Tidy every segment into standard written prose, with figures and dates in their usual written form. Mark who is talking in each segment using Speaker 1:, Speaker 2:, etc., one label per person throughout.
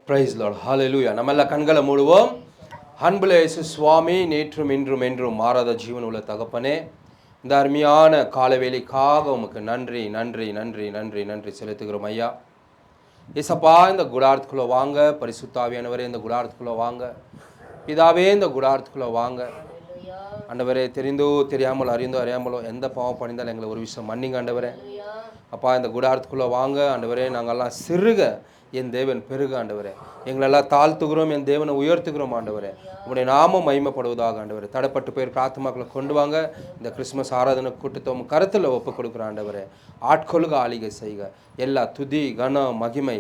Speaker 1: Price Lord, ஹல்லேலூயா. நம்ம எல்லாம் கண்களை மூடுவோம். அன்புள்ள இயேசு சுவாமி, நேற்றும் இன்றும் என்றும் மாறாத ஜீவன் உள்ள தகப்பனே, இந்த அருமையான காலவேளைக்காக உமக்கு நன்றி நன்றி நன்றி நன்றி நன்றி செலுத்துகிறோம் ஐயா. ஏசப்பா, இந்த குடாரத்துக்குள்ளே வாங்க. பரிசுத்தாவியானவரே, இந்த குடாரத்துக்குள்ளே வாங்க. பிதாவே, இந்த குடாரத்துக்குள்ளே வாங்க. ஆண்டவரே, தெரிந்தோ தெரியாமலோ அறிந்தோ அறியாமலோ எந்த பாவம் பண்ணியிருந்தாலும் எங்களை ஒரு விஷயம் மன்னிங்க ஆண்டவரே. அப்பா, இந்த குடாரத்துக்குள்ளே வாங்க ஆண்டவரே. நாங்கள்லாம் சிறுக, என் தேவன் பெருக ஆண்டவரே. எங்களெல்லாம் தாழ்த்துகிறோம், என் தேவனை உயர்த்துகிறோம் ஆண்டவரே. உங்களுடைய நாமம் மகிமைப்படுவதாக ஆண்டவரே. தடைப்பட்டு போயிருக்க ஆத்துமாக்களை கொண்டு வாங்க. இந்த கிறிஸ்துமஸ் ஆராதனை கூட்டத்தை கருத்தில் ஒப்பு கொடுக்குற ஆண்டவரே. ஆட்கொள்க, ஆளிகை செய்க. எல்லா துதி கனம் மகிமை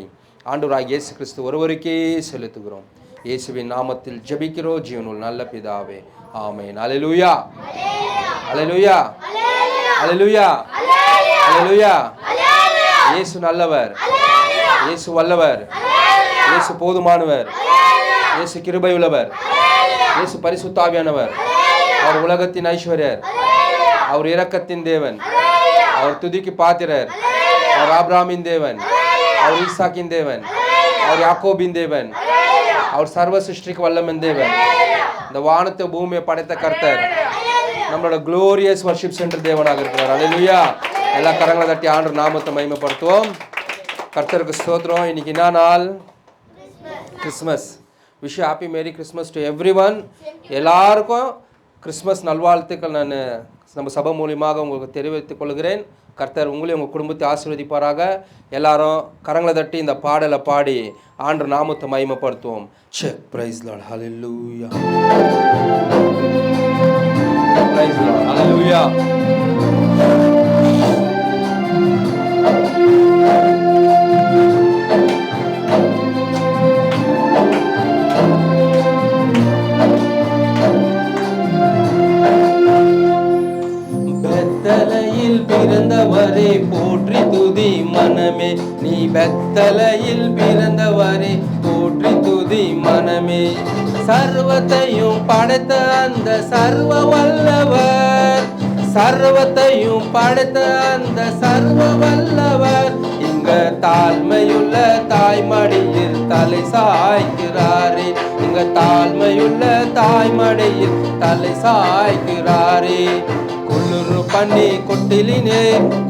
Speaker 1: ஆண்டவராகிய இயேசு கிறிஸ்து ஒருவருக்கே செலுத்துகிறோம். இயேசுவின் நாமத்தில் ஜெபிக்கிறோம் ஜீவனுள் நல்ல பிதாவே, ஆமென். அல்லேலூயா, அல்லேலூயா, அல்லேலூயா, அல்லேலூயா. இயேசு நல்லவர், இயேசு வல்லவர், இயேசு போதுமானவர், இயேசு கிருபை உள்ளவர், இயேசு பரிசுத்தாவியானவர். அவர் உலகத்தின் ஐஸ்வர்யர், அவர் இரக்கத்தின் தேவன், அவர் துதிக்கு பாத்திரர், அவர் ஆபிரகாமின் தேவன், அவர் ஈசாக்கின் தேவன், அவர் யாக்கோபின் தேவன், அவர் சர்வ சிருஷ்டிக்கு வல்லமன் தேவன். இந்த வானத்தை பூமியை படைத்த கர்த்தர் நம்மளோட குளோரியஸ் வர்ஷிப் சென்டர் தேவனாக இருக்கிறார். அல்லேலூயா. எல்லா கரங்களை தட்டி ஆண்டவர் நாமத்தை மகிமைப்படுத்துவோம். கர்த்தருக்கு ஸ்தோத்திரம். இன்னைக்கு என்ன நாள்? Christmas. Wish happy merry Christmas to every one. எல்லாருக்கும் கிறிஸ்மஸ் நல்வாழ்த்துக்கள் நான் நம்ம சபை மூலியமாக உங்களுக்கு தெரிவித்துக் கொள்கிறேன். கர்த்தர் உங்களையும் உங்கள் குடும்பத்தை ஆசீர்வதிப்பாராக. எல்லாரும் கரங்களை தட்டி இந்த பாடலை பாடி ஆண்டவர் நாமத்தை மகிமைப்படுத்துவோம். செக் பிரைஸ் லார்ட், ஹல்லேலூயா, பிரைஸ் லார்ட், ஹல்லேலூயா. பெத்தலையில் பிறந்தவரே போற்றி துதி மனமே, நீ பெத்தலையில் பிறந்தவரே போற்றி துதி மனமே. சர்வத்தையும் படைத்த அந்த சர்வ வல்லவர், சர்வத்தையும் படைத்த அந்த சர்வ வல்லவர் இங்க தாழ்மையுள்ள தாய்மடியில் தலை சாய்க்கிறாரே. இங்க தாழ்மையுள்ள தாய்மடியில் தலை சாய்க்கிறாரே. குளிர் பண்ணி கொட்டிலே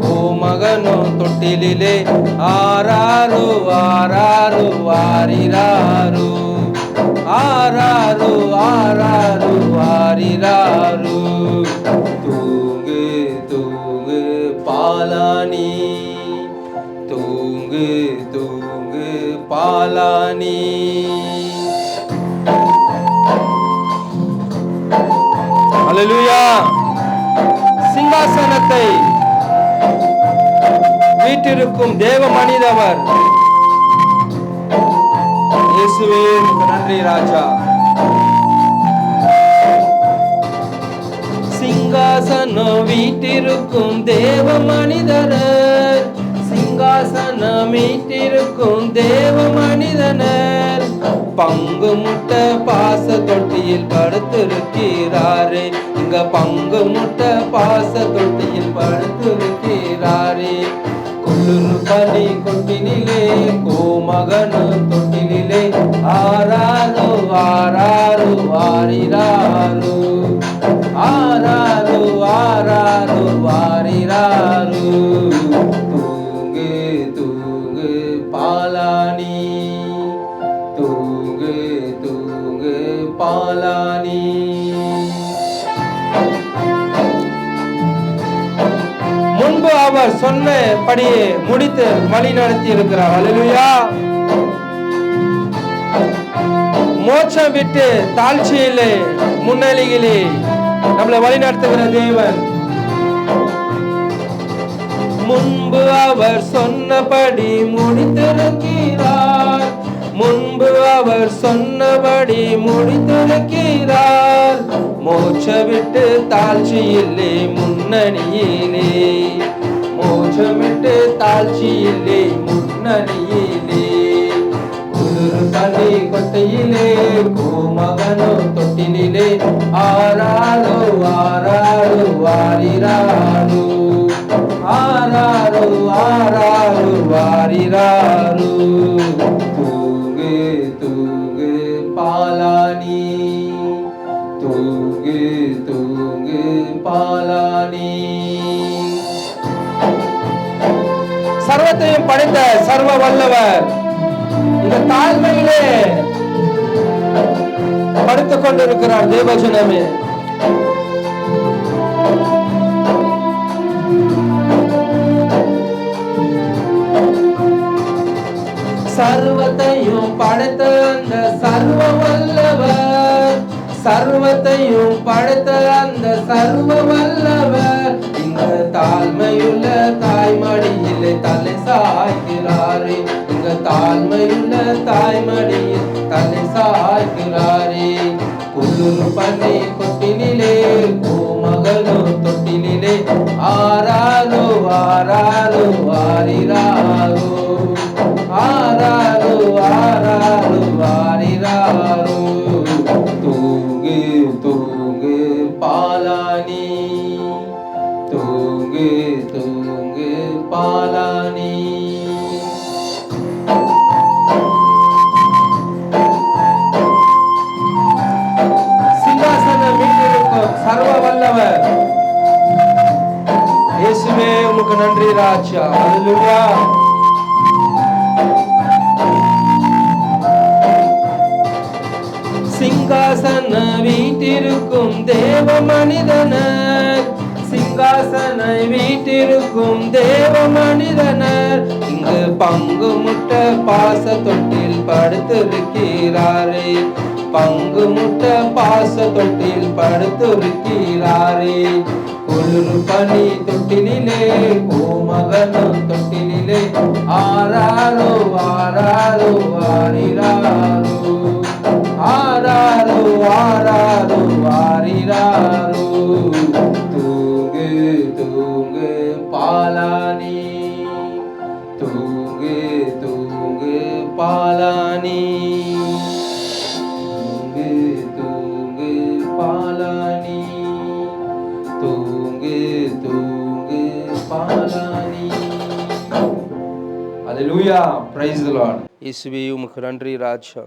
Speaker 1: கோமகனோ தொட்டிலே ஆராரு ஆராரு வாரிராரு, ஆராரு ஆராரு வாரிராரு. தூங்கு தூங்கு பாலானி, தூங்கு தூங்கு பாலானி. அல்லேலூயா. சிங்காசனத்தை வீட்டிற்கும் தேவ மனிதவர் இயேசுவே, நன்றி ராஜா. சிங்காசனம் வீட்டிற்கும் தேவ மனிதர், சிங்காசனம் வீட்டிற்கும் தேவ மனிதனர். பங்கு முட்டை பாச தொட்டியில் படுத்திருக்கிறாரே. இங்க பங்கு முட்டை பாச தொட்டியில் படுத்திருக்கிறாரே. குளிர் பனி கொட்டினிலே கோமகனு தொட்டிலே ஆராரு ஆராரு வாரிராரு, ஆராரு ஆராரு வாரிராரு. தூங்கு தூங்கு பாலானி, தூங்கு தூங்கு பாலானி. முன்பு அவர் சொன்னபடியே முடித்து வழி நடத்தி இருக்கிறார். அல்லேலூயா. மோட்சம் விட்டு தாழ்ச்சியிலே முன்னணியிலே நம்மளை வழி நடத்துகிற தேவன். முன்பு அவர் சொன்னபடி முடித்திருக்கிறார், முன்பு அவர் சொன்னபடி முடித்திருக்கிறார். மோட்ச விட்டு தாழ்ச்சியிலே முன்னணியிலே, மோட்சம் விட்டு தாழ்ச்சியிலே முன்னணியிலே. குளிர் பனி கொட்டையிலே கோமகனோ தொட்டிலே ஆராரோ ஆராரோ வாரிராரு, ஆராரோ ஆராரோ வாரிராரு. தூங்கு சகலத்தையும் படைத்த சர்வ வல்லவர் இந்த தாழ்மையிலே படுத்துக் கொண்டிருக்கிறார். தேவஜனமே, சர்வத்தையும் படைத்த அந்த சர்வ வல்லவர், சர்வத்தையும் படைத்த அந்த சர்வ வல்லவர் இங்க தாழ்மையுள்ள தாய்மடியில் தலை சாய்க்கிறாரே, இங்க தாழ்மையுள்ள தாய்மடியில் தலை சாய்க்கிறாரே. குளிர் பண்ணி தொட்டிலே மகளோ தொட்டிலே ஆராரோ ஆராரோ ஆரிராரோ ஆராரோ ஆராரோ ஆரிராரோ. தூங்கு தூங்கு பாலானி, தூங்கு தூங்கு பாலானி. சிங்காசனம் வீட்டிற்கும் சர்வ வல்லவர் இயேசுவே உமக்கு நன்றி ராஜா. அல்லேலூயா. சிங்காசன வீட்டிற்கும் தேவ மனிதனர், சிங்காசன வீட்டிற்கும் தேவ மனிதனர் இங்கு பங்கு முட்ட பாச தொட்டில் படுத்திருக்கிறாரே, பங்கு முட்ட பாச தொட்டில் படுத்திருக்கிறாரே. குளிர் பனி தொட்டிலே கோமகனும் தொட்டிலே ஆராரோ ஆராரோ ஆரிராரோ ஆராரோ ஆராரோ ஆரிராரோ. தூங்கு தூங்கு பாலானி, தூங்கு தூங்கு பாலானி, தூங்கு தூங்கு பாலானி, தூங்கு தூங்கு பாலானி. அல்லேலூயா. Praise the Lord. இயேசுவே உமக்கு நன்றி ராஜா.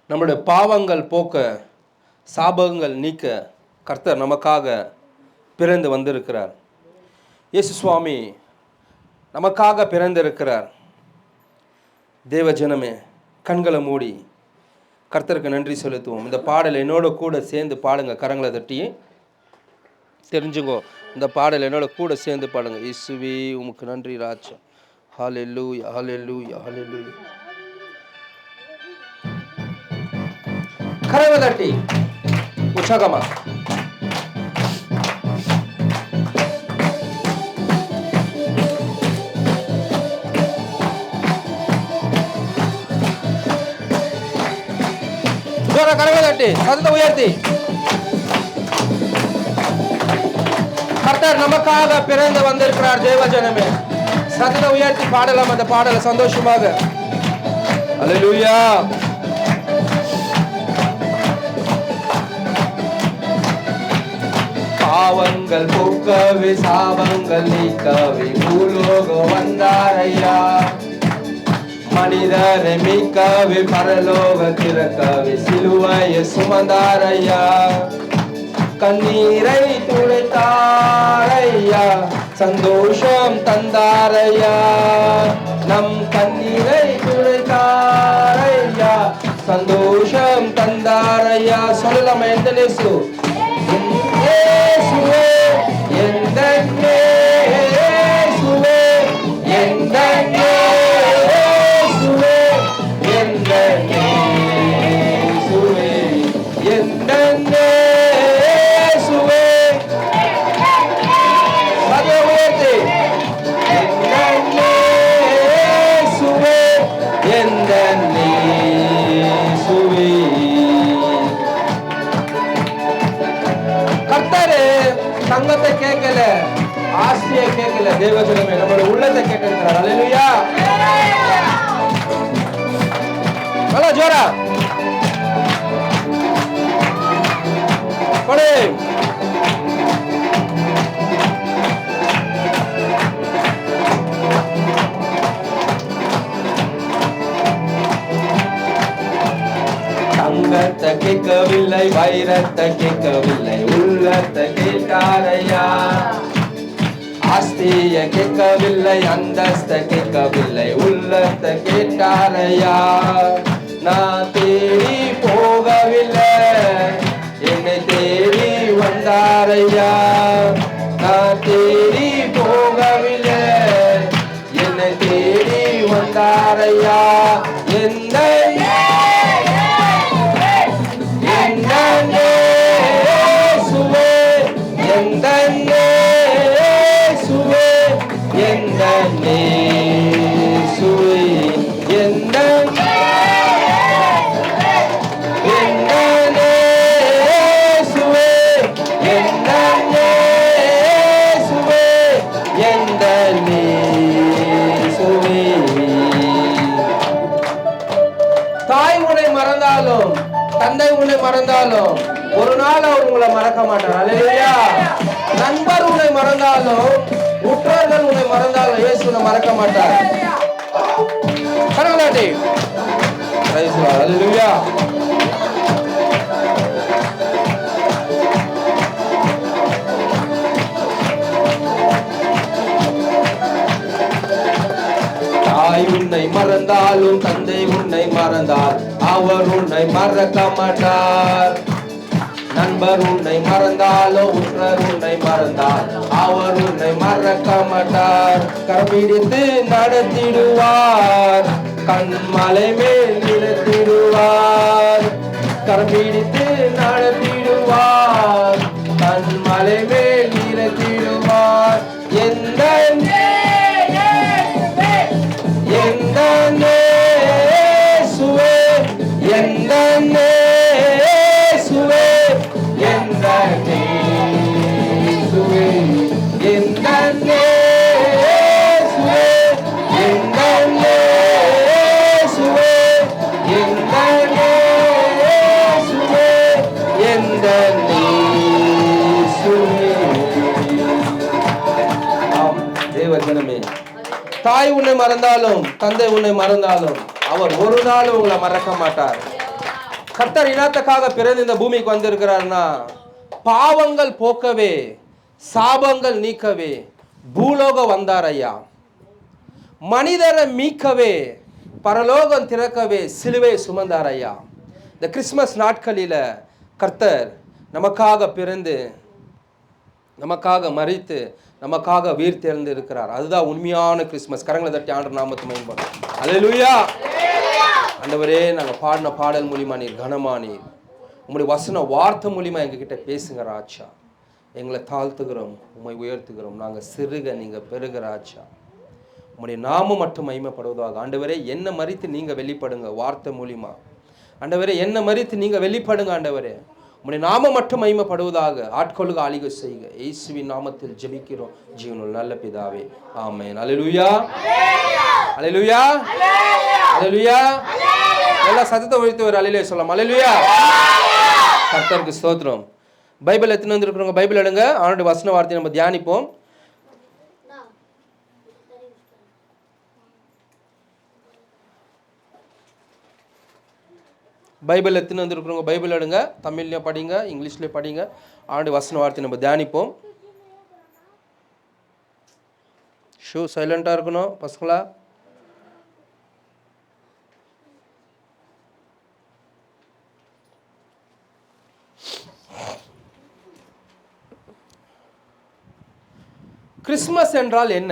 Speaker 1: நம்முடைய பாவங்கள் போக்க, சாபங்கள் நீக்க கர்த்தர் நமக்காக பிறந்து வந்திருக்கிறார். இயேசு சுவாமி நமக்காக பிறந்திருக்கிறார். தேவ ஜனமே, கண்களை மூடி கர்த்தருக்கு நன்றி செலுத்துவோம். இந்த பாடல் என்னோட கூட சேர்ந்து பாடுங்க. கரங்களை தட்டி தெரிஞ்சுங்கோ. இந்த பாடல் என்னோட கூட சேர்ந்து பாடுங்க. இயேசுவே உமக்கு நன்றி ராஜா. ஹல்லேலூயா ஹல்லேலூயா ஹல்லேலூயா. கரங்களை தட்டி உற்சாகமா கரங்களை தட்டி சத்தத்தை உயர்த்தி கர்த்தர் நமக்காக பிறந்து வந்திருக்கிறார். தேவஜனமே, சத்தத்தை உயர்த்தி பாடலாம் அந்த பாடலை சந்தோஷமாக. அல்லேலூயா. பாவங்கள் போக்கவே சாபங்கள் நீக்கவே பூலோகம் வந்தாரையா, மனிதரை மீட்கவே பரலோக திறக்கவே சிலுவையை சுமந்தாரையா, கண்ணீரை துடைத்தாரையா, சந்தோஷம் தந்தாரையா, நம் கண்ணீரை துடைத்தாரையா, சந்தோஷம் தந்தாரையா. சொல்லலாமா? எந்த நேசு இயேசுவே, எந்த இயேசுவே, எந்த இயேசுவே, எந்த இயேசுவே, எந்த இயேசுவே. அதை உயர்த்தி எந்த இயேசுவே, எந்த இயேசுவே. கர்த்தரே தங்கத்தை கேட்கல, ஆசையை கேட்கல. தேவஜனமே, நம்மளோட உள்ளத்தை கேட்டிருக்கிறார். அல்லேலூயா. நல்லா ஜோரா படே. தங்கத்தை கேட்கவில்லை, வைரத்தை கேட்கவில்லை, உள்ளத்தை கேட்டாரையா, ஆஸ்திய கேட்கவில்லை, அந்தஸ்த கேட்கவில்லை, உள்ளத்தை கேட்டாரையா. நான் தேடி போகவில்லை, என்னை தேடி வந்தாரையா. நான் தேடி போகவில்லை, என்னை தேடி வந்தாரையா. எந்த தாய் உன்னை மறந்தாலும், தந்தை உன்னை மறந்தாலும் ஒரு நாள் அவர் உங்களை மறக்க மாட்டார். அல்லேலூயா. நண்பர் உன்னை மறந்தாலும், உற்றோர்கள் உன்னை மறந்தாலும் இயேசு உன்னை மறக்க மாட்டார். கரங்களாட்டி. அல்லேலூயா. தாய் உன்னை மறந்தாலும், தந்தை உன்னை மறந்தால் அவர் உன்னை மறக்க மாட்டார். நண்பர் உன்னை மறந்தாலும், உற்றர் உன்னை மறந்தால் அவர் உன்னை மறக்க மாட்டார். கரம்பிடித்து நடத்திடுவார், கண்மலை மேல் நிறுத்திடுவார். கரம்பிடித்து நடத்திடுவார், கண்மலை மேல் நிறுத்திடுவார். எந்த தாய் உன்னை மறந்தாலும், தந்தை உன்னை மறந்தாலும் அவர் ஒரு நாள் உங்களை மறக்க மாட்டார். கர்த்தர் இனத்துக்காக பிறந்து இந்த பூமிக்கு வந்திருக்கிறார்னா பாவங்கள் போக்கவே, சாபங்கள் நீக்கவே பூலோகம் வந்தார் ஐயா. மனிதரை மீட்கவே, பரலோகம் திறக்கவே சிலுவை சுமந்தார் ஐயா. இந்த கிறிஸ்மஸ் நாட்களில் கர்த்தர் நமக்காக பிறந்து, நமக்காக மரித்து, நமக்காக உயிர் தெழுந்து இருக்கிறார். அதுதான் உண்மையான கிறிஸ்மஸ். கரங்களை தட்டி ஆண்டவர் நாமத்தை மேம்படும். அல்லேலூயா. ஆண்டவரே, நாங்கள் பாடின பாடல் மூலியமா நீர் கனமானீர். உங்களுடைய வசன வார்த்தை மூலியமா எங்ககிட்ட பேசுங்க ராஜா. எங்களை தாழ்த்துகிறோம், உம்மை உயர்த்துகிறோம். நாங்கள் சிறுக, நீங்கள் பெருக ராஜா. உங்களுடைய நாமம் மட்டும் மகிமைப்படுவதாக. ஆண்டவரே, என்ன மறித்து நீங்கள் வெளிப்படுங்க வார்த்தை மூலியமா. ஆண்டவரே, என்ன மறித்து நீங்கள் வெளிப்படுங்க. ஆண்டவரே, உம்முடைய நாமம் மட்டும் மகிமைப்படுவதாக. ஆட்கொள்ளுக, ஆளிக செய்க. இயேசுவின் நாமத்தில் ஜெபிக்கிறோம் ஜீவனுள்ள நல்ல பிதாவே, ஆமென். அல்லேலூயா, அல்லேலூயா, அல்லேலூயா. எல்லா சத்தத்தை உயர்த்தி ஒரு அல்லேலூயா சொல்லலாம். அல்லேலூயா. கர்த்தருக்கு ஸ்தோத்திரம். பைபிள் எத்தனை வந்திருக்கிறவங்க பைபிள் எடுங்க. அவனுடைய வசன வார்த்தையை நம்ம தியானிப்போம். பைபிள் எத்தனை வந்துருக்குறவங்க பைபிள் எடுங்க. தமிழ்லையும் படிங்க, இங்கிலீஷ்லேயும் படிங்க. அவனுடைய வசன வார்த்தை நம்ம தியானிப்போம். ஷூ சைலண்டாக இருக்கணும் பசங்களா. கிறிஸ்மஸ் என்றால் என்ன?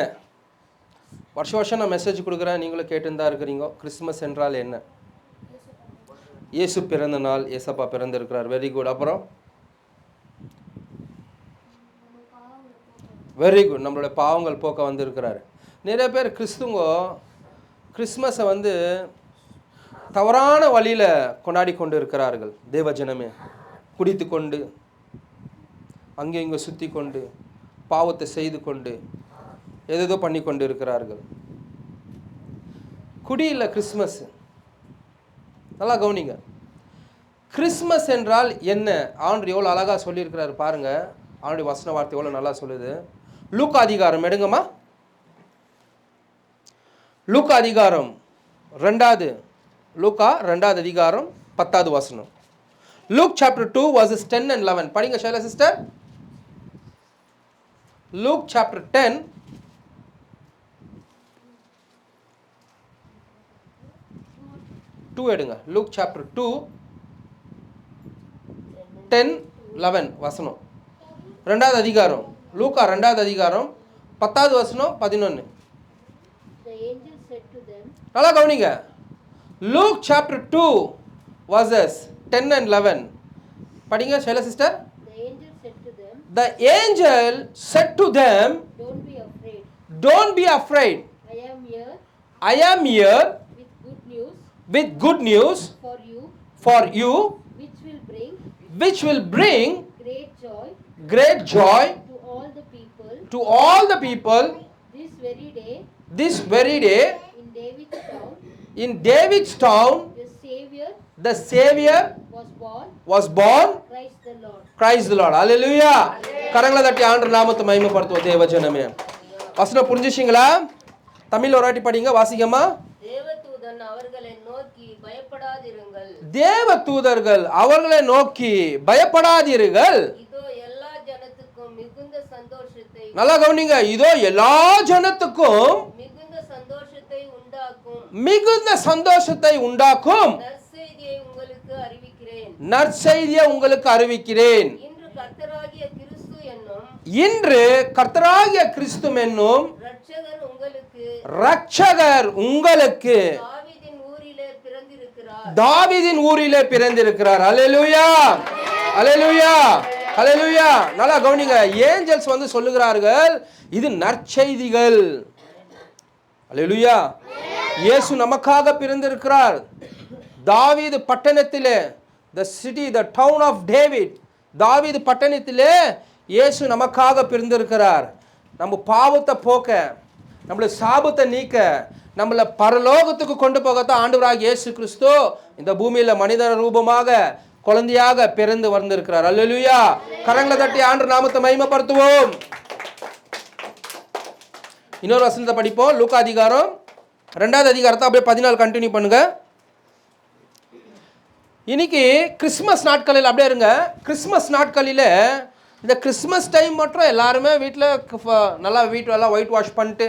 Speaker 1: வருஷ வருஷம் நான் மெசேஜ் கொடுக்குறேன், நீங்களும் கேட்டுன்னு தான் இருக்கிறீங்க. கிறிஸ்மஸ் என்றால் என்ன? இயேசு பிறந்த நாள், ஏசப்பா பிறந்திருக்கிறார். Very good. அப்புறம் வெரி குட், நம்மளுடைய பாவங்கள் போக்க வந்திருக்கிறார். நிறைய பேர் கிறிஸ்துவங்க கிறிஸ்மஸை வந்து தவறான வழியில் கொண்டாடி கொண்டு இருக்கிறார்கள். தேவஜனமே குடித்து கொண்டு, அங்கே இங்கே சுற்றி கொண்டு, பாவத்தை செய்து கொண்டு, எதோ பண்ணி கொண்டு இருக்கிறார்கள். குடியில் கிறிஸ்மஸ். நல்லா கவனிங்க. கிறிஸ்மஸ் என்றால் என்ன? ஆண்டவர் எவ்வளோ அழகாக சொல்லியிருக்கிறாரு பாருங்க. ஆண்டுடைய வசன வார்த்தை எவ்வளோ நல்லா சொல்லுது. லூக்கா அதிகாரம் எடுங்கம்மா. லூக்கா அதிகாரம் 2, லூக்கா 2 அதிகாரம் 10 வசனம். Luke chapter 2 verses 10 and 11. படிங்க ஷைலா சிஸ்டர். Luke chapter 10 2 எடுங்க. லூக் சாப்டர் 2 10-11 வசனம். 2வது அதிகாரம், லூக்கா 2வது அதிகாரம் 10வது வசனம் 11. நல்லா கவனிங்க. லூக் சாப்டர் 2 verses 10 and 11 படிங்க Shaila sister. The angel said to them, don't be afraid. I am here with good news for you which will bring great joy to all the people. This very day in David's town the Savior was born. Christ the Lord. Hallelujah. கரங்களை தட்டி ஆண்டவர் நாமத்தை மகிமைப்படுத்துவோம் தேவஜனமே. வசனம் புரிஞ்சுச்சீங்களா? தமிழ்ல ஒரு வாட்டி படிங்க, வாசிக்கமா. தேவதூதன் அவர்களை நோக்கி பயப்படாதீர்கள். தேவதூதர்கள் அவர்களை நோக்கி பயப்படாதீர்கள். இதோ எல்லா ஜனத்துக்கும் மிகுந்த சந்தோஷத்தை. நல்லா கவனிங்க. இதோ எல்லா ஜனத்துக்கும் மிகுந்த சந்தோஷத்தை உண்டாக்கும். மிகுந்த சந்தோஷத்தை உண்டாக்கும். நற்செய்தியை உங்களுக்கு அறிவிக்கிறேன். நற்செய்தியை உங்களுக்கு அறிவிக்கிறேன். இன்று கர்த்தராகிய கிறிஸ்து என்னும் இரட்சகர் உங்களுக்கு தாவீதின் ஊரிலே பிறந்திருக்கிறார். அல்லேலூயா, அல்லேலூயா, அல்லேலூயா. நல்லா கவனிங்க. ஏஞ்சல்ஸ் வந்து சொல்லுகிறார்கள், இது நற்செய்திகள். அல்லேலூயா. இயேசு நமக்காக பிறந்திருக்கிறார். தாவீது பட்டணத்திலே, the city, the town of David, தாவீது பட்டணத்திலே இயேசு நமக்காக பிறந்திருக்கிறார். நம்ம பாவத்தை போக்க, நம்மள சாபத்தை நீக்க, நம்மளை பரலோகத்துக்கு கொண்டு போகத்தான் ஆண்டவராகிய இயேசு கிறிஸ்து இந்த பூமியில மனித ரூபமாக குழந்தையாக பிறந்து வந்திருக்கிறார். அல்லேலூயா. கரங்களை தட்டி ஆண்டவர் நாமத்தை மகிமைப்படுத்துவோம். இன்னொரு வசனத்தை படிப்போம். லூக்கா அதிகாரம் 2வது அதிகாரத்தை அப்படியே 14 கண்டினியூ பண்ணுங்க. இன்னைக்கு கிறிஸ்மஸ் நாட்களில் அப்படியே இருங்க. கிறிஸ்மஸ் நாட்களில் இந்த கிறிஸ்மஸ் டைம் மட்டும் எல்லாருமே வீட்டில் நல்லா வீட்டெல்லாம் ஒயிட் வாஷ் பண்ணிட்டு,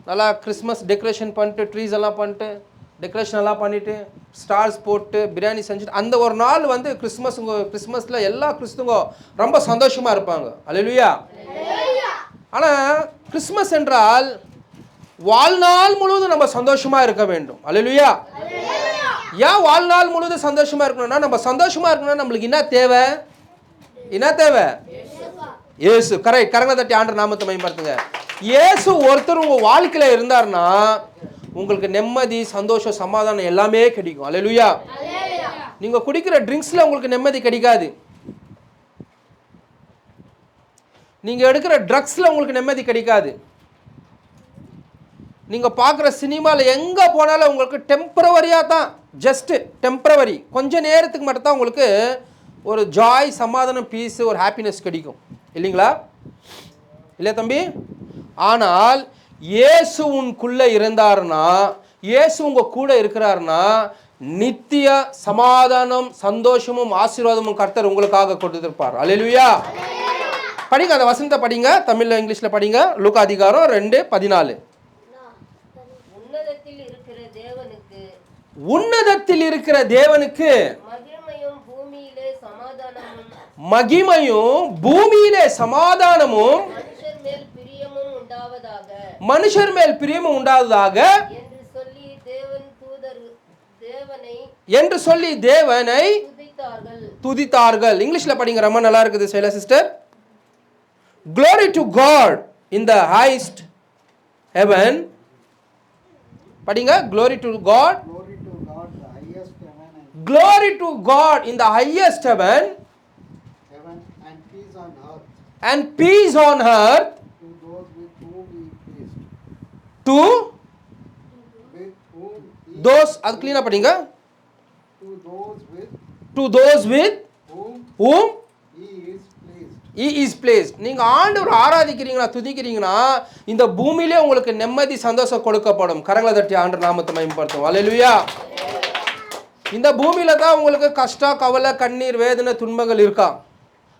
Speaker 1: நல்லா கிறிஸ்மஸ் டெக்கரேஷன் பண்ணிட்டு, ட்ரீஸ் எல்லாம் பண்ணிட்டு, டெக்கரேஷன் எல்லாம் பண்ணிவிட்டு, ஸ்டார்ஸ் போட்டு, பிரியாணி செஞ்சுட்டு, அந்த ஒரு நாள் வந்து கிறிஸ்மஸில் எல்லா கிறிஸ்துவங்க ரொம்ப சந்தோஷமாக இருப்பாங்க. அல்லேலூயா. ஆனால் கிறிஸ்மஸ் என்றால் வாழ்நாள் முழுவதும் நம்ம சந்தோஷமாக இருக்க வேண்டும். அல்லேலூயா. ஏன் வாழ்நாள் முழுவதும் சந்தோஷமாக இருக்கணும்னா, நம்ம சந்தோஷமாக இருக்கணும்னா நம்மளுக்கு என்ன தேவை? என்ன தேவை? இயேசு. கரெக்ட். கரங்களை தட்டி ஆண்டவர் நாமத்தை மகிமைப்படுத்துங்க. இயேசு ஒருத்தர் உங்கள் வாழ்க்கையில் இருந்தார்னா உங்களுக்கு நிம்மதி, சந்தோஷம், சமாதானம் எல்லாமே கிடைக்கும். அல்லேலூயா. நீங்கள் குடிக்கிற ட்ரிங்க்ஸில் உங்களுக்கு நிம்மதி கிடைக்காது. நீங்கள் எடுக்கிற ட்ரக்ஸில் உங்களுக்கு நிம்மதி கிடைக்காது. நீங்கள் பார்க்குற சினிமாவில் எங்கே போனாலும் உங்களுக்கு டெம்பரவரியாக தான், ஜஸ்ட்டு டெம்பரவரி, கொஞ்சம் நேரத்துக்கு மட்டும்தான் உங்களுக்கு ஒரு ஜாய், சமாதானம், பீஸு, ஒரு ஹாப்பினஸ் கிடைக்கும். இல்லைங்களா? இல்லையா தம்பி? ஆனால் இயேசு உனக்குள்ளே இருந்தார்னா, இயேசு உங்கள் கூட இருக்கிறார்னா நித்திய சமாதானம், சந்தோஷமும் ஆசீர்வாதமும் கர்த்தர் உங்களுக்காக கொடுத்திருப்பார். அல்லேலூயா. படிங்க, அந்த வசனத்தை படிங்க. தமிழில் இங்கிலீஷில் படிங்க. லூக்கா அதிகாரம் 2:14. உன்னதத்தில் இருக்கிற தேவனுக்கு மகிமையும் பூமியிலே சமாதானமும் மனுஷர் மேல் பிரியமும் உண்டாவதாக என்று சொல்லி தேவனை துதித்தார்கள். இங்கிலீஷ்ல படிங்க, ரொம்ப நல்லா இருக்குது Shaila sister. Glory to God in the highest heaven. படிங்க. Glory to God. Glory to God in the highest heaven. And peace on earth. And peace on earth. To those with whom he pleased. To with whom he those அது clean படிங்க. To those with whom he is pleased. நீங்க ஆண்டவரை ஆராதிக்கிறீங்களா, துதிக்கிறீங்கன்னா இந்த பூமியிலே உங்களுக்கு நிம்மதி, சந்தோஷம் கொடுக்கப்படும். கரங்களை தட்டி ஆண்டவர் நாமத்தை மகிமைப்படுத்தும். அல்லேலூயா. இந்த பூமியில தான் உங்களுக்கு கஷ்டம், கவலை, கண்ணீர், வேதனை, துன்பங்கள் இருக்கா.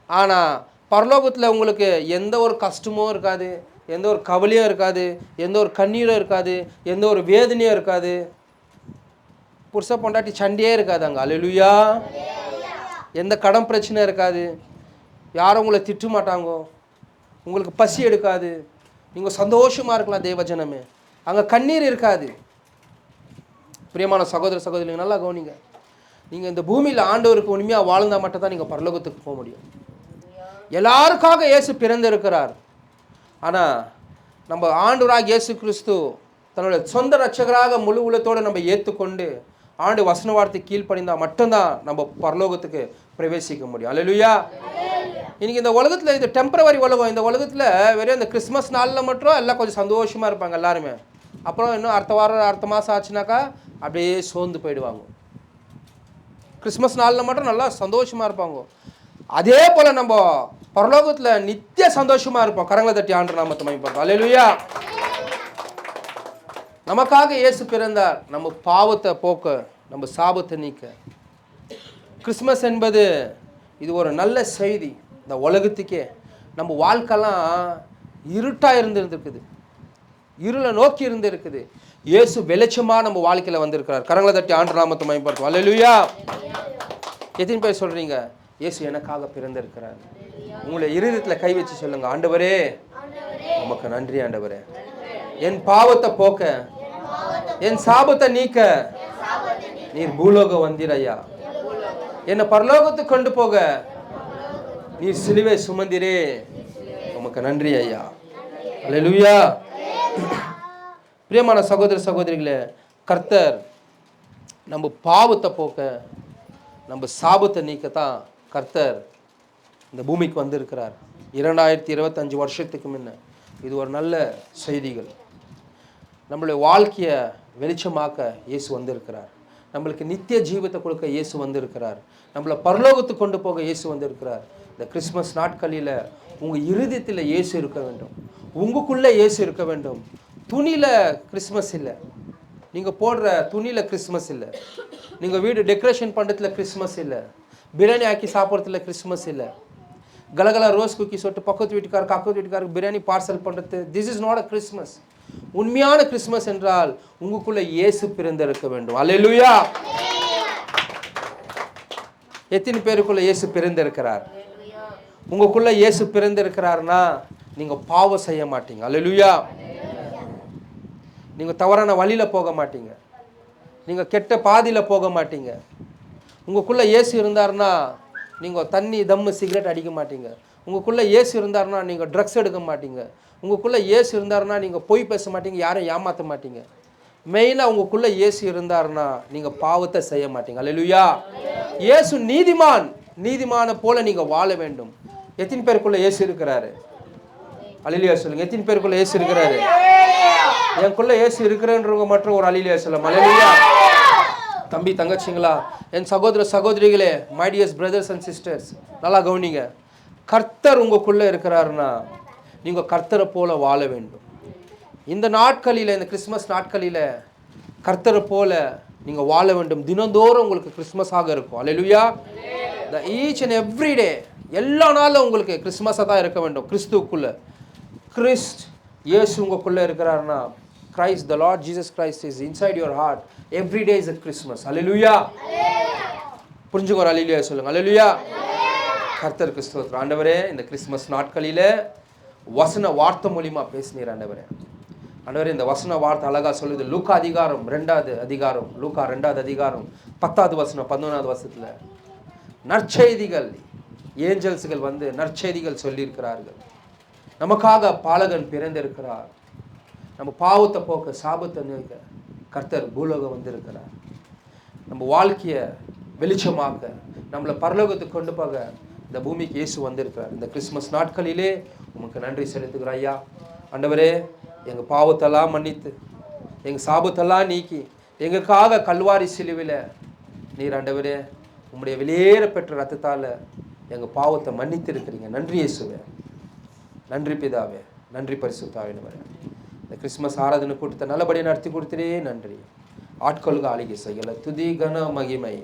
Speaker 1: ஆனால் பரலோகத்தில் உங்களுக்கு எந்த ஒரு கஷ்டமும் இருக்காது, எந்த ஒரு கவலையும் இருக்காது, எந்த ஒரு கண்ணீரும் இருக்காது, எந்த ஒரு வேதனையும் இருக்காது. புருஷ பொண்டாட்டி சண்டையே இருக்காது அங்கே. அல்லேலூயா. எந்த கடன் பிரச்சனை இருக்காது, யாரும் உங்களை திட்ட மாட்டாங்க, உங்களுக்கு பசி எடுக்காது, நீங்கள் சந்தோஷமாக இருக்கலாம் தேவஜனமே. அங்கே கண்ணீர் இருக்காது. பிரியமான சகோதர சகோதரிங்க நல்லா கவனிங்க. நீங்கள் இந்த பூமியில் ஆண்டவருக்கு உண்மையாக வாழ்ந்தால் மட்டும் தான் நீங்கள் பரலோகத்துக்கு போக முடியும். எல்லாருக்காக இயேசு பிறந்திருக்கிறார். ஆனால் நம்ம ஆண்டவராக இயேசு கிறிஸ்து தன்னுடைய சொந்த ரட்சகராக முழு உலகத்தோடு நம்ம ஏற்றுக்கொண்டு ஆண்டு வசன வார்த்தை கீழ்ப்படிந்தால் மட்டும்தான் நம்ம பரலோகத்துக்கு பிரவேசிக்க முடியும். அல்லேலூயா. இன்னைக்கு இந்த உலகத்தில் இது டெம்பரவரி உலகம். இந்த உலகத்தில் வெறும் இந்த கிறிஸ்மஸ் நாளில் மட்டும் எல்லாம் கொஞ்சம் சந்தோஷமாக இருப்பாங்க எல்லாருமே. அப்புறம் இன்னும் அடுத்த வாரம் அடுத்த மாதம் ஆச்சுனாக்கா அப்படியே சோர்ந்து போயிடுவாங்க. கிறிஸ்மஸ் நாளில் மட்டும் நல்லா சந்தோஷமாக இருப்பாங்க. அதே போல் நம்ம பரலோகத்தில் நித்திய சந்தோஷமாக இருப்போம். கரங்களை தட்டி ஆண்டு நாமத்தை மகிமைப்படுத்தும். அல்லேலூயா. நமக்காக இயேசு பிறந்தார், நம்ம பாவத்தை போக்க, நம்ம சாபத்தை நீக்க. கிறிஸ்மஸ் என்பது இது ஒரு நல்ல செய்தி. இந்த உலகத்துக்கே நம்ம வாழ்க்கைலாம் இருட்டாக இருந்திருக்குது, இருளை நோக்கி இருந்திருக்குது. இயேசு வெளிச்சமாக நம்ம வாழ்க்கையில் வந்திருக்கிறார். கரங்களை தட்டி ஆண்டு நாமத்தை மகிமைப்படுத்தும். அல்லேலூயா. எத்தனை பேர் சொல்கிறீங்க இயேசு எனக்காக பிறந்திருக்கிறார்? உங்களை இருதயத்தில் கை வச்சு சொல்லுங்க, ஆண்டவரே உமக்கு நன்றி ஆண்டவரே, என் பாவத்தை போக்க, என் சாபத்தை நீக்க நீர் பூலோகம் வந்தீர் ஐயா. என்னை பரலோகத்துக்கு கொண்டு போக நீர் சிலுவை சுமந்திரே, உமக்கு நன்றி ஐயா. அல்லேலூயா. பிரியமான சகோதர சகோதரிகளே, கர்த்தர் நம்ம பாவத்தை போக்க, நம்ம சாபத்தை நீக்கத்தான் கர்த்தர் இந்த பூமிக்கு வந்திருக்கிறார். 2025 வருஷத்துக்கு முன்ன இது ஒரு நல்ல செய்திகள். நம்மளுடைய வாழ்க்கையை வெளிச்சமாக்க இயேசு வந்திருக்கிறார். நம்மளுக்கு நித்திய ஜீவத்தை கொடுக்க இயேசு வந்திருக்கிறார். நம்மளை பரலோகத்துக்கு கொண்டு போக இயேசு வந்திருக்கிறார். இந்த கிறிஸ்மஸ் நாட்களில் உங்கள் இருதயத்தில் இயேசு இருக்க வேண்டும், உங்களுக்குள்ளே இயேசு இருக்க வேண்டும். துணியில் கிறிஸ்மஸ் இல்லை, நீங்கள் போடுற துணியில் கிறிஸ்மஸ் இல்லை, நீங்கள் வீடு டெக்கரேஷன் பண்ணுறதுல கிறிஸ்மஸ் இல்லை, பிரியாணி ஆக்கி சாப்பிட்றதுல கிறிஸ்மஸ் இல்லை, கலகலா ரோஸ் குக்கி சொட்டு பக்கத்து வீட்டுக்காருக்கு அக்கத்து வீட்டுக்காருக்கு பிரியாணி பார்சல் பண்ணுறது, this is not a Christmas. உண்மையான கிறிஸ்மஸ் என்றால் உங்களுக்குள்ள இயேசு பிறந்திருக்க வேண்டும். அல்லேலூயா. எத்தனை பேருக்குள்ள இயேசு பிறந்திருக்கிறார்? உங்களுக்குள்ள இயேசு பிறந்திருக்கிறார்னா நீங்க பாவம் செய்ய மாட்டீங்க. அல்லேலூயா. நீங்க தவறான வழியில போக மாட்டீங்க, நீங்க கெட்ட பாதியில போக மாட்டீங்க. உங்களுக்குள்ள இயேசு இருந்தார்னா நீங்க தண்ணி தம்மு சிகரெட் அடிக்க மாட்டீங்க. உங்களுக்குள்ள இயேசு இருந்தார்னா நீங்க ட்ரக்ஸ் எடுக்க மாட்டீங்க. உங்களுக்குள்ள இயேசு இருந்தார்னா நீங்க பொய் பேச மாட்டீங்க, யாரையும் ஏமாற்ற மாட்டீங்க. மெயினாக உங்களுக்குள்ள இயேசு இருந்தார்னா நீங்க பாவத்தை செய்ய மாட்டீங்க. அல்லேலூயா. இயேசு நீதிமான், நீதிமான போல நீங்க வாழ வேண்டும். எத்தனை பேருக்குள்ள இயேசு இருக்கிறாரு? அல்லேலூயா சொல்லுங்க. எத்தனை பேருக்குள்ள இயேசு இருக்கிறாரு? எனக்குள்ள இயேசு இருக்கிறன்றவங்க மற்றும் ஒரு அல்லேலூயா சொல்லுங்க. அல்லேலூயா. தம்பி தங்கச்சிங்களா, என் சகோதர சகோதரிகளே, my tears brothers and sisters, நல்லா கவனிங்க. கர்த்தர் உங்களுக்குள்ள இருக்கிறாருன்னா நீங்கள் கர்த்தரை போல வாழ வேண்டும். இந்த நாட்களில், இந்த கிறிஸ்மஸ் நாட்களில் கர்த்தரை போல நீங்கள் வாழ வேண்டும். தினந்தோறும் உங்களுக்கு கிறிஸ்மஸாக இருக்கும். அல்லேலூயா. The each and every day, எல்லா நாளும் உங்களுக்கு கிறிஸ்மஸாக தான் இருக்க வேண்டும். கிறிஸ்துக்குள்ள கிறிஸ்ட் இயேசு உங்களுக்குள்ளே இருக்கிறாருன்னா, Christ, the Lord Jesus Christ is inside your heart. Every day is a Christmas. Hallelujah. புரிஞ்சுக்கோ. அல்லேலூயா சொல்லுங்க. அல்லேலூயா. கர்த்தருக்கு ஸ்தோத்திரம். ஆண்டவரே, இந்த கிறிஸ்மஸ் நாட்களில் வசன வார்த்தை மூலியமா பேசினீர் ஆண்டவரே. ஆண்டவரே, இந்த வசன வார்த்தை அழகா சொல்லுது. லூக்கா அதிகாரம் 2வது அதிகாரம், லூக்கா 2வது அதிகாரம் 10வது வசனம் 11வது வசனத்துல நற்செய்திகள், ஏஞ்சல்ஸ்கள் வந்து நற்செய்திகள் சொல்லியிருக்கிறார்கள். நமக்காக பாலகன் பிறந்திருக்கிறார். நம்ம பாவத்தை போக்க, சாபத்தை நீக்க கர்த்தர் பூலோகம் வந்திருக்கிறார். நம்ம வாழ்க்கையை வெளிச்சமாக்க, நம்மளை பரலோகத்துக்கு கொண்டு போக இந்த பூமிக்கு இயேசு வந்திருக்கிறார். இந்த கிறிஸ்மஸ் நாட்களிலே உமக்கு நன்றி செலுத்துகிறோம் ஐயா. ஆண்டவரே, எங்கள் பாவத்தெல்லாம் மன்னித்து, எங்கள் சாபத்தெல்லாம் நீக்கி, எங்களுக்காக கல்வாரி சிலுவையில் நீர் ஆண்டவரே உம்முடைய வெளியேற பெற்ற ரத்தத்தால் எங்கள் பாவத்தை மன்னித்து இருக்கிறீங்க. நன்றி இயேசுவே, நன்றி பிதாவே, நன்றி பரிசுத்தாவினவரே. இந்த கிறிஸ்மஸ் ஆராதனை கூட்டத்தை நல்லபடியாக நடத்தி கொடுத்துட்டே நன்றி. ஆட்கொள்க ஆளுகை செய்யல, துதி கன மகிமை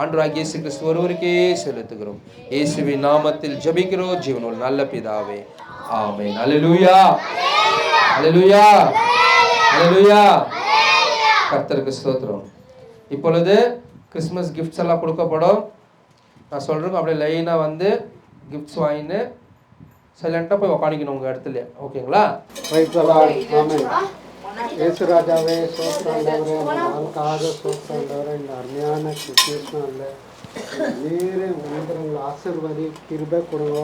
Speaker 1: ஆண்டவராகிய இயேசு கிறிஸ்து ஒருவருக்கே செலுத்துகிறோம். இயேசுவின் நாமத்தில் ஜெபிக்கிறோம் ஜீவனுள்ள நல்ல பிதாவே, ஆமென். அல்லேலூயா. அல்லேலூயா. அல்லேலூயா. கர்த்தருக்கு ஸ்தோத்திரம். இப்பொழுது கிறிஸ்மஸ் கிஃப்ட்ஸ் எல்லாம் கொடுக்கப்படும். நான் சொல்கிறேன், அப்படியே லைனாக வந்து கிஃப்ட்ஸ் வாங்கின்னு சைலண்டாக போய் உக்காணிக்கணும் உங்கள் இடத்துல. ஓகேங்களா?
Speaker 2: இயேசு ராஜாவே சோத்திரண்டவரே, நாளுக்காக சோத்திரண்டவரே, இந்த அருமையான கிறிஸ்மஸ் நாளில் நீரே மனிதர்களை ஆசீர்வதி கிருபை கொடுங்க.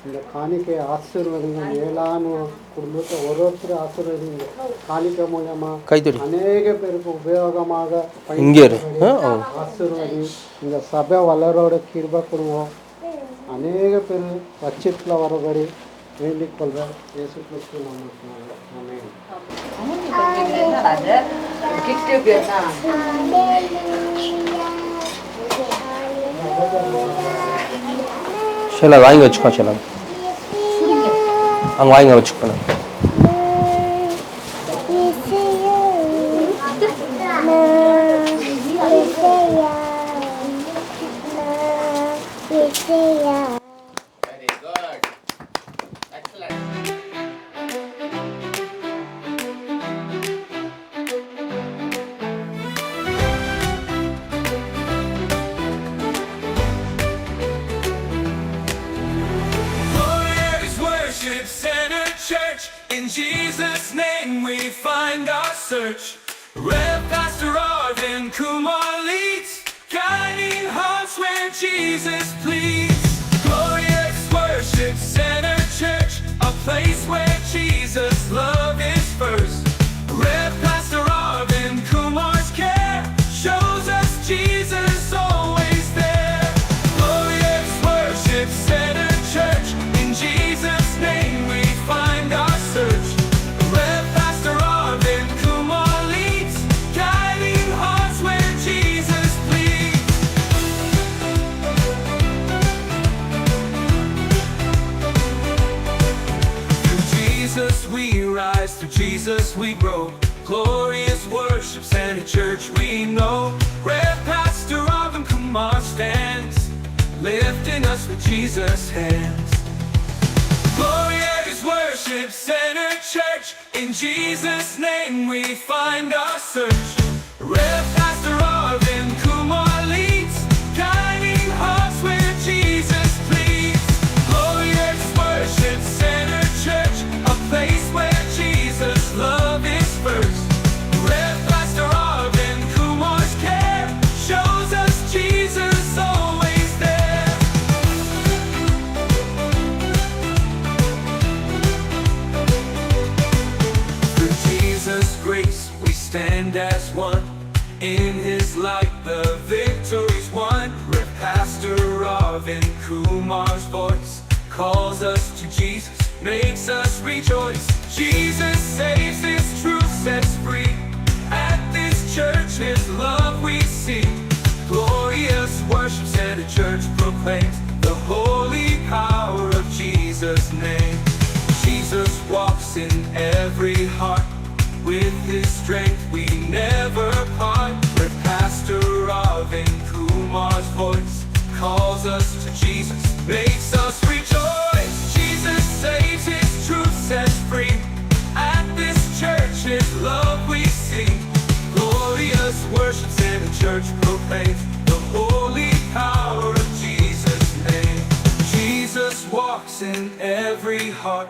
Speaker 2: இந்த காணிக்கை ஆசீர்வதிங்க. மேலான குடும்பத்தை ஒருத்தர் ஆசீர்வதிங்க. காணிக்கை மூலமா அநேக பேருக்கு உபயோகமாக ஆசீர்வதி. இந்த சபை வளரோட கிருபை கொடுங்க. அநேக பேர் பட்சத்தில் வரபடி வேண்டிக் கொள்வேன். இயேசு கிறிஸ்து நாமத்தினால ஆமென்.
Speaker 1: சில வாங்கி வச்சுக்கோ, சில அங்கே வாங்கி வச்சுக்கணும்.
Speaker 3: In Jesus' name we find our search. Rev Pastor Arvin Kumar leads, guiding hearts where Jesus pleads. Glorious Worship Center Church, a place where Jesus' love is first. Rev Pastor Arvin Kumar's care shows us Jesus always there. Glorious Worship Center Church, in Jesus' name we find our search. Rev Pastor Arvin Kumar leads, guiding hearts where Jesus pleads. Through Jesus we rise, through Jesus we grow. Glorious Worship Center Church we know. Rev Pastor Arvin Kumar stands, lifting us with Jesus' hands. Glorious Worship Center Church, in Jesus' name we find our search. Rev Pastor Arvin Kumar leads, guiding hearts where Jesus pleads. Glorious Worship Center Church, a place where Jesus' love is first. Rev Pastor Arvin Kumar's care shows us Jesus always there. Through Jesus' grace we stand as one. In His light the victory's won. Rev Pastor Arvin Kumar's voice calls us to Jesus, makes us rejoice. Jesus saves, His truth sets free. At this church His love we see. Glorious Worship Center Church proclaims the holy power of Jesus' name. Jesus walks in every heart. With His strength we never part. Rev Pastor Arvin Kumar's voice calls us to Jesus, makes us rejoice. Jesus saves, His truth sets free. At this church His love we see. Glorious Worship Center Church proclaims the holy power of Jesus' name. Jesus walks in every heart.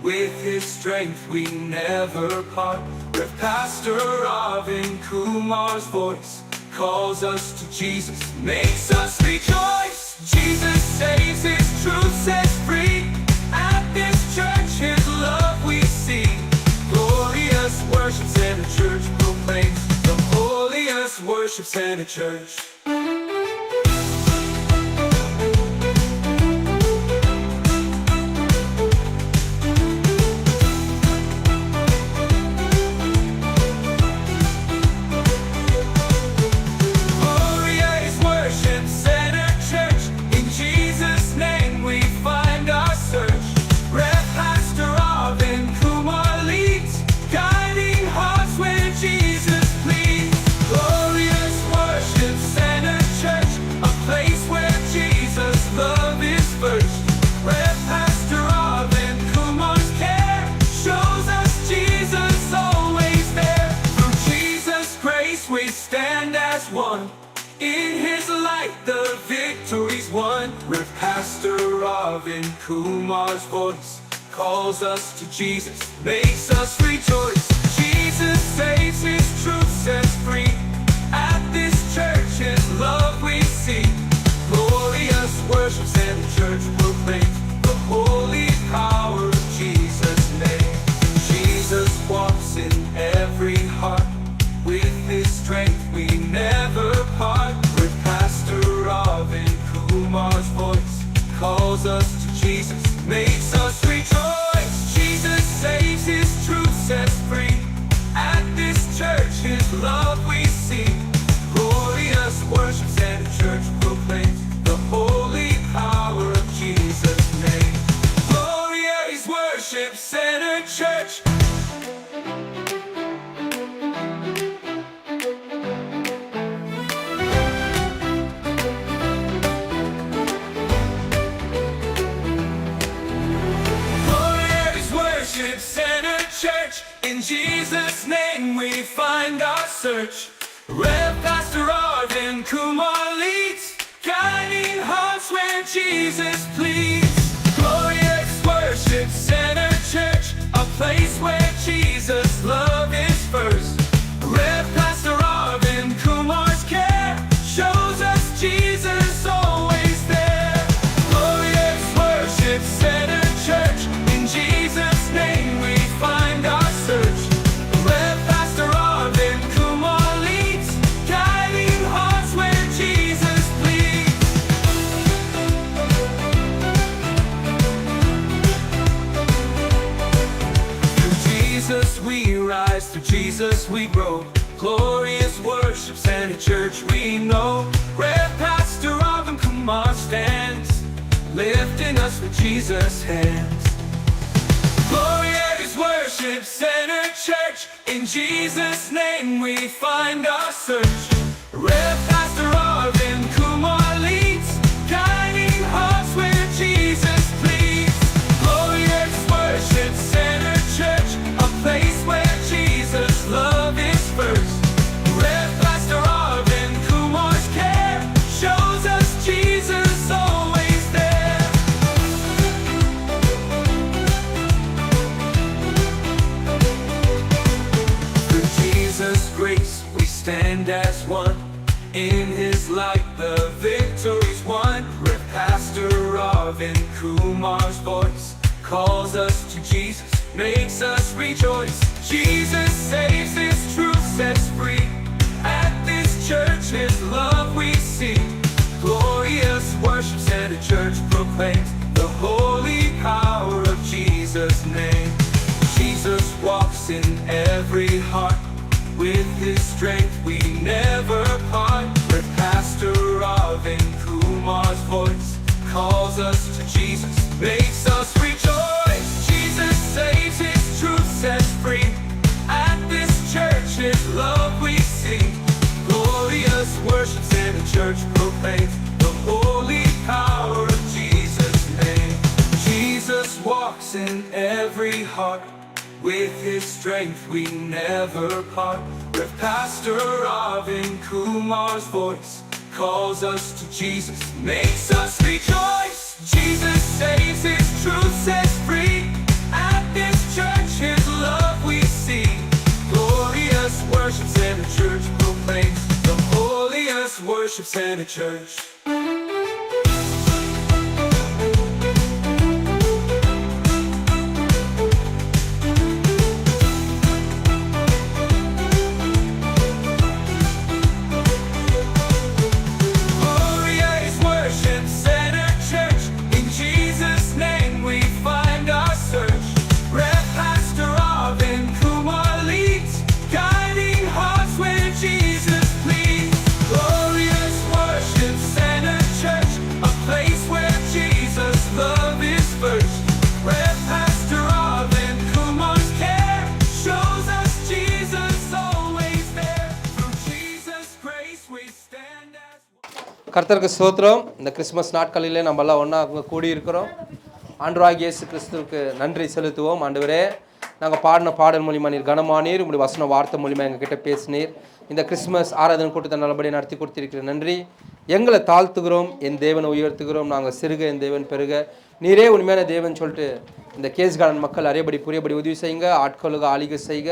Speaker 3: With His strength we never part. Rev Pastor Arvin Kumar's voice calls us to Jesus, makes us rejoice. Jesus saves, His truth sets free. At this church His love we see. Glorious Worship Center Church proclaims the holiest Worship Center Church. Glorious Worship Center Church, in Jesus' name we find our search. Rev Pastor Arvin Kumar leads, guiding hearts where Jesus pleads. Glorious Worship Center grace we stand as one. In His light the victory's won. With Pastor Robin Kumar's voice calls us to Jesus, makes us rejoice. Jesus saves, His truth sets free. At this church His love we see. Glorious worships and the church proclaims the holy power of Jesus' name. Jesus walks in every heart. With His strength we never part. With Pastor Robin Kumar's voice calls us to Jesus, makes us rejoice. Jesus saves, His truth sets free. At this church His love we see. Glorious worships and the church proclaims the holy power of Jesus' name. Glorious Worship Center Church. In Jesus' name we find our search. Rev. Pastor Arvin Kumar leads, guiding hearts where Jesus pleads. Glorious Worship Center Church, a place where Jesus' love is first. Rev. Pastor Arvin Kumar's care shows us Jesus always there. Glorious Worship Center Church, in Jesus' name we find our search. Rev. Pastor Arvin Kumar leads, guiding hearts where Jesus pleads. Through Jesus we rise, through Jesus we grow. Glorious Worship Center Church we know. Rev. Pastor Arvin Kumar stands, lifting us with Jesus' hands. Glorious Worship Center Church, in Jesus' name we find our search. Rev. Pastor Arvin Kumar leads, guiding hearts where Jesus pleads. Glorious Worship Center Church, a place where Jesus' love is first. Rev. Pastor Arvin Kumar's care shows us Jesus always there. Through Jesus' grace we stand as one. In His light the victory's won. Rev. Pastor Arvin Kumar's voice calls us to Jesus, makes us rejoice. Jesus saves, His truth sets free. At this church His love we see. Glorious Worship Center Church proclaims the holy power of Jesus' name. Jesus walks in every heart. With His strength we never part. With Pastor Arvin Kumar's voice calls us to Jesus, makes us rejoice. Jesus saves, His truth sets free. At this church His love we see. Glorious Worship Center Church proclaims the holy power of Jesus' name. Jesus walks in every heart. With His strength we never part. Rev. Pastor Arvin Kumar's voice calls us to Jesus, makes us rejoice. Jesus saves, His truth sets free. At this church His love we see. Glorious Worship Center Church proclaims the holiest Worship Center Church.
Speaker 1: கர்த்தருக்கு ஸ்தோத்திரம். இந்த Christmas நாட்களிலே நம்மெல்லாம் ஒன்றா கூடியிருக்கிறோம். ஆண்டவராகிய இயேசு கிறிஸ்துவுக்கு நன்றி செலுத்துவோம். ஆண்டவரே, நாங்கள் பாடின பாடல் மூலிமா நீர் கனமானீர், உங்களுடைய வசன வார்த்தை மூலிமா எங்ககிட்ட பேசினீர். இந்த கிறிஸ்மஸ் ஆராதனை கூட்டத்தை நல்லபடியாக நடத்தி கொடுத்திருக்கிற நன்றி. எங்களை தாழ்த்துகிறோம், என் தேவனை உயர்த்துகிறோம். நாங்கள் சிறுக, என் தேவன் பெருக. நீரே உண்மையான தேவன் சொல்லிட்டு இந்த கேஸ்காரன் மக்கள் அறியபடி புரியபடி உதவி செய்யுங்க. ஆட்களுக்கு ஆளிகை செய்க.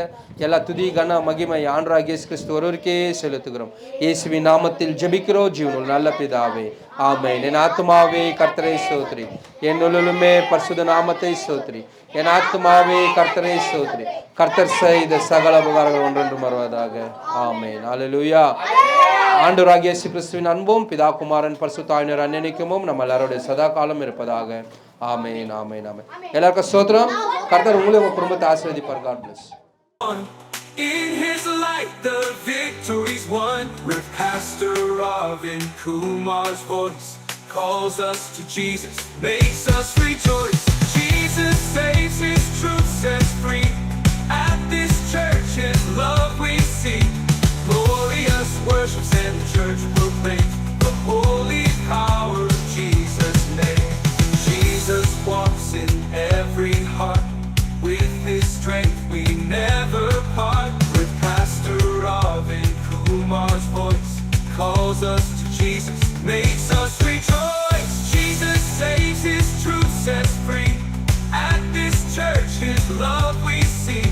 Speaker 1: எல்லா துதி கன மகிமை ஆண்டவராகிய இயேசு கிறிஸ்து ஒருவருக்கே செலுத்துகிறோம். இயேசுவின் நாமத்தில் ஜெபிக்கிறோம் ஜீவனுள்ள நல்ல பிதாவே, ஆமென். என் ஆத்துமாவே கர்த்தரை ஸ்தோத்திரி, என் உள்ளுமே பரிசுத்த நாமத்தை ஸ்தோத்திரி. என் ஆத்துமாவே கர்த்தரை ஸ்தோத்திரி. கர்த்தர் செய்த சகல உபகாரங்கள் ஒன்றென்று மறவதாக. ஆமென். அல்லேலூயா. ஆண்டவராகிய இயேசு கிறிஸ்துவின் அன்பும் பிதா குமாரன் பரிசுத்த ஆவியானவர் அன்னைக்குமும் நம்ம எல்லாருடைய சதா காலம் இருப்பதாக. ஆமென், ஆமென், ஆமென். எல்லாருக்கும் ஸ்தோத்திரம். கர்த்தர் உங்களையும் உங்க குடும்பத்தை ஆசீர்வதிப்பார். God bless.
Speaker 3: In his light the victory's won. With Pastor Robin Kumar's voice calls us to Jesus, makes us rejoice. Jesus saves, his truth sets free. At this church his love we see. Glorious worships and the church proclaims the holy power of Jesus' name. Jesus walks in every heart. With his strength we never part. With Pastor Robin Kumar's voice calls us to Jesus, makes us rejoice. Jesus saves, his truth sets free. At this church his love we see.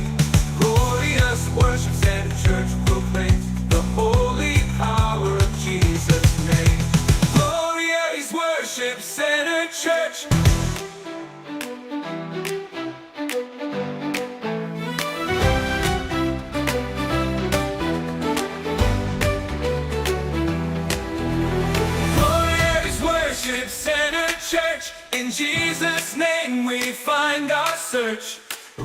Speaker 3: Glorious worships and the church proclaims the holy power of Jesus' name. Glorious worship center church. Church, in Jesus' name we find our search.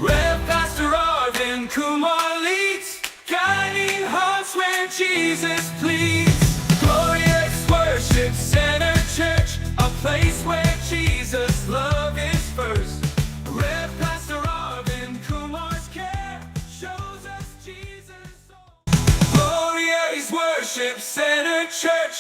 Speaker 3: Rev. Pastor Arvin Kumar leads, guiding hearts where Jesus pleads. Glorious Worship Center Church, a place where Jesus' love is first. Rev. Pastor Arvin Kumar's care shows us Jesus. Glorious Worship Center Church.